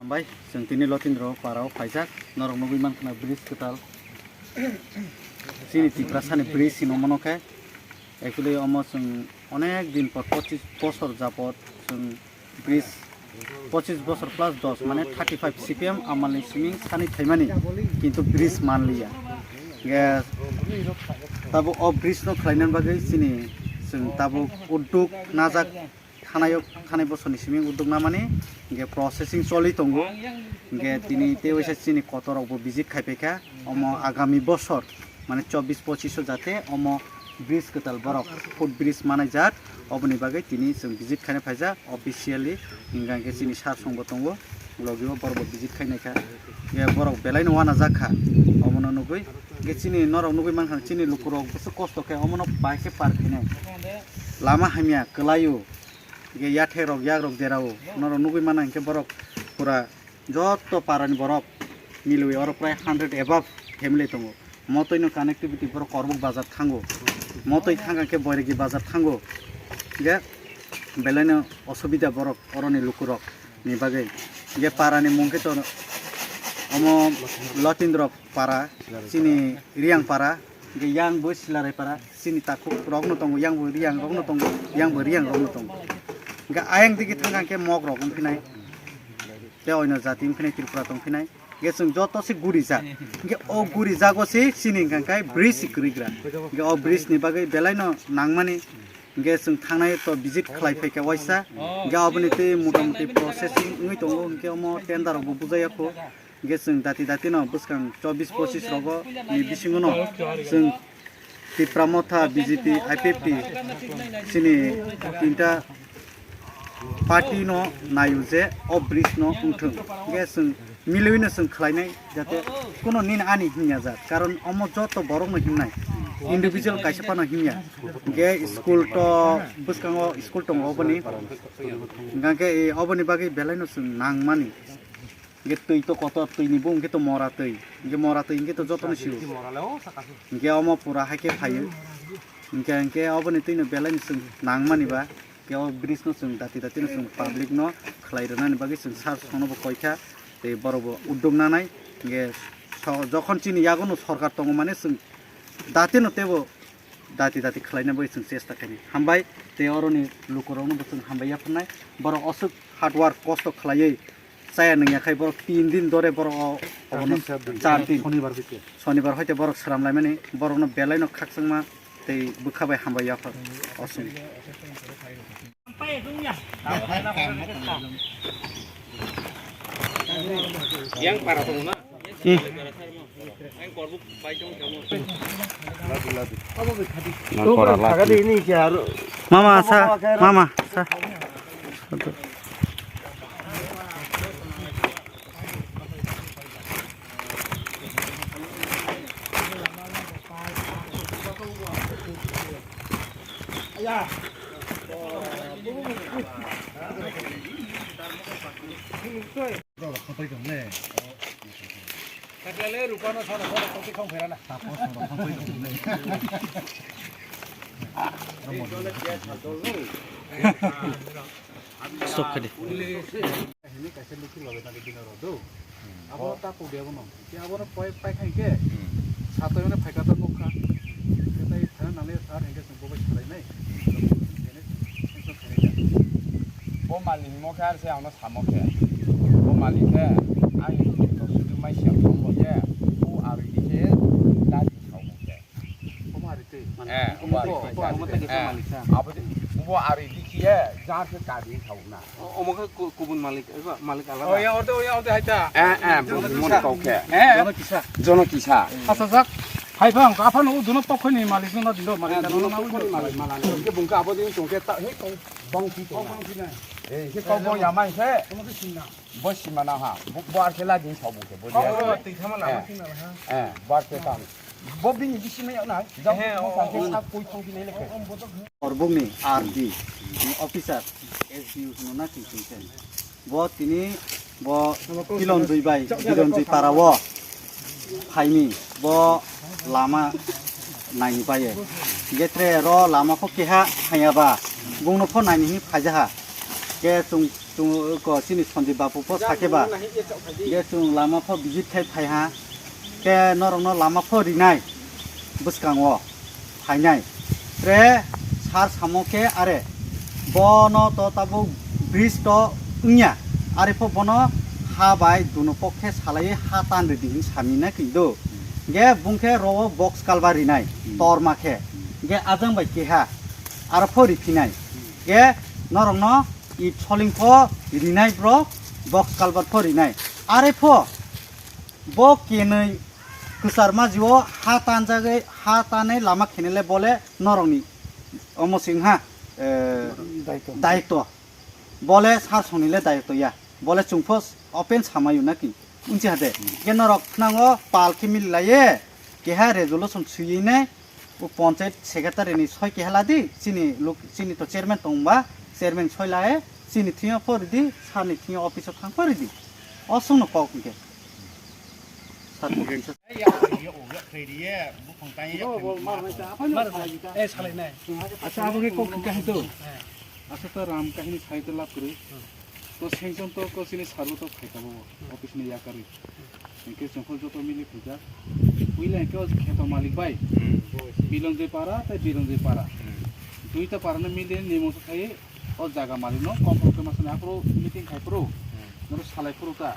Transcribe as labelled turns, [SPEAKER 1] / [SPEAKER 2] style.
[SPEAKER 1] Ambai, sentini lotindro parau faizak, norong nubi man kena bridge ketal. Sini tipra sani bridge sino monokai. Actually almost onek din por 25 বছর যাবত bridge 25 বছর plus 10 মানে 35 CPM amali swimming sani thaimani kintu bridge manliya. Tabo o bridge no khlainan bagai sini tabo uddog najak থানায় বছরনি সিমিং উদ্যোগ না মানে গে processing চলি তঙ্গো গে তিনি তে ওইসা চিনি কত রকম ভিজিট খাইপেখা অম আগামী বছর মানে 24-25 যাতে অম ব্রিজ কেতাল বরক ফুট ব্রিজ মানাই যাক অবনি বাগৈ তিনি जों ভিজিট খাইনা ফাইজা অফিসিয়ালি ইংগাকে চিনি সার সংগ তঙ্গো লগিও বরব ভিজিট খাইনাখা গে বরক বেলাই নওয়া না জাখা অমন নগৈ গে চিনি নরক নগৈ মানখান চিনি লুকুরক বসু কষ্ট খাই অমন বাইকে পার খাইনাই Lama হামিয়া কলায়ু ge yathe rok yak rok derao noro nugui mana ke borok pura jotto parani borok milui oro pray 100 above family tongo motoi no connectivity borok korbuk bazar thango motoi thanga ke boiregi bazar thango ge belano osubida borok oroni lukurok ni bagai ge parani mungke to omo lotindro para sini riang para ge yang bo silare para sini takuk rokno tongo yang bo riang rokno tongo yang bo riang rokno tongo ga ayang digi thanga ke mok rok umfinai te oino jati umfinai tripura tongfinai ge sung joto se guri ja ge o guri jago se sini kai bridge krigra ge o bridge ni bagai belaino nangmani ge sung thangnai to visit khlai faika waisa ge obni te motamoti processing ngui tongo ge mo tender ro bujayako ge sung dati no buskang 24-25 rogo ni bisingo no sung tipramotha BJP IPP sini tinta party no nayuje o bridge no uthung ge sung miluino sung khlainai jate kono nin ani himya ja karon omo joto borok no himnai individual kaisapa no himya ge school to buskango school to obani ngake e obani bagi belaino sung nangmani ge tui to koto tui ni bung ge to mora tui ge to joto no siu ge omo pura hake phayu ngke obani tui no belaino sung nangmani ba কেও bridge ন जों দাতি ন जों public ন খালাইরনানি বাকি जों সার সনব কয়খা তে বড় উদ্যোগ নানাই গে যখন চিনি ইয়াগনো সরকার তঙ্গ মানে जों দাতি ন তেব দাতি খালাইনা বই जों চেষ্টা খাইনি হামবাই তে অরনি লুকরাवनो जों হামবাই আপনাই বড় অসুক হার্ড ওয়ার্ক কষ্ট খালাইयै চায়া নইয়াখাই বড় 3 দিন ধরে বড় অবন 4 দিন শনিবার হইতে বড় সারামলাই মানে বড় ন বেলাই ন খাকসংমা তে বুখাবাই হামবাই আফার অসুম yang para tungna yang korbuk baicong kamu mama sa ya stop kade ini kaise lukil lobe tadi dinaro do abo ta ko debo no ki abo no poi pai khai ke sato ne phaika to nokha ketai thana nale sar henge sung bobai chalai nai bo mali mo khar se amna samo khe bo mali khe ai to sudu mai sia ko ye bo ari ke dadi chau mo khe bo mari te abo bo ari ke ja ke ka di chau na omo ke kubun malik ala oh ya ordo haita mo ko khe jono kisa asa jak hai phang ka phang u duno pokhoni malik no dindo malik no malik ke bungka abo din tongke ta he ko bang ki na cái câu bông nhà máy thế, bớt xí mà nào hả, bớt cái lá dính thầu bùn cái bớt bớt cái tang, bớt bình gì xí mấy ông này, giống không phải cái sao cùi không thì lấy được. Ở bông này RD, officer, SDU nó nói gì thế, bớt tí ní, bớt kilon dui bay, kilon dui parawo, phải mi, bớt lama này bay, cái tre ro lama có kia ha, hay à ba, bông nó phun này ní phải ra ha. Ke sung chung ko chini Sanjay Babu po sakeba ge chung lama pho visit khai phai ha ke norong no lama pho rinai buskango phainai tre sar samoke are bono to tabo bridge to nya are pho bono ha bai duno pokhe salai ha tan riding samina kido ge bungke ro box kalbari nai tor makhe ge ajang bai ke ha ar pho rifinai ge norong no I choling pho rinai bro box kalbar pho rinai are pho bo kenai kusar ma jiwo ha tan jagai ha tanai lama khenele bole norong ni omosing ha daito bole sar sonile daito ya bole chungpho open samayu naki unchi hade ge norok nango pal khimil laye ke ha resolution suyine u panchayat secretary ni soi ke haladi chini to chairman tongba chairman soilae chini thia pordi sani thia office thang pordi osung no pok ke sat
[SPEAKER 2] আচ্ছা আপনাকে Coke কাহিনী তো আচ্ছা তো রাম কাহিনী সাহিত্য লাভ করে তো সেইজন তো কছিনি সারু তো খাইতাবো অফিস নি ইয়া করে একে জঙ্গল যত মিলি খুঁজা উইলা কেউ খেত মালিক ভাই বিলঞ্জে পারা তাই বিলঞ্জে পারা দুইটা পারানো মিলে নেমো খাই ও জায়গা মালিক ন কম পক্ষে মাসে আপরো মিটিং খাইপ্রো নর সালাই পুরোটা